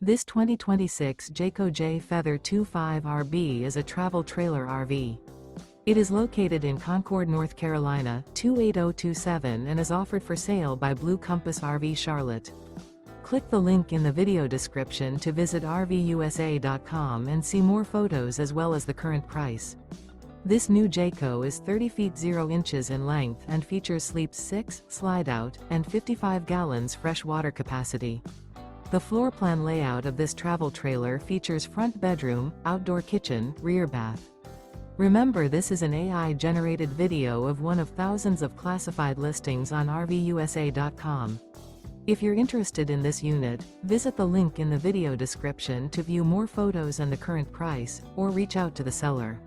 This 2026 Jayco Jay Feather 25RB is a travel trailer RV. It is located in Concord, North Carolina, 28027 and is offered for sale by Blue Compass RV Charlotte. Click the link in the video description to visit RVUSA.com and see more photos as well as the current price. This new Jayco is 30 feet 0 inches in length and features sleeps 6, slide-out, and 55 gallons fresh water capacity. The floor plan layout of this travel trailer features front bedroom, outdoor kitchen, rear bath. Remember, this is an AI-generated video of one of thousands of classified listings on RVUSA.com. If you're interested in this unit, visit the link in the video description to view more photos and the current price, or reach out to the seller.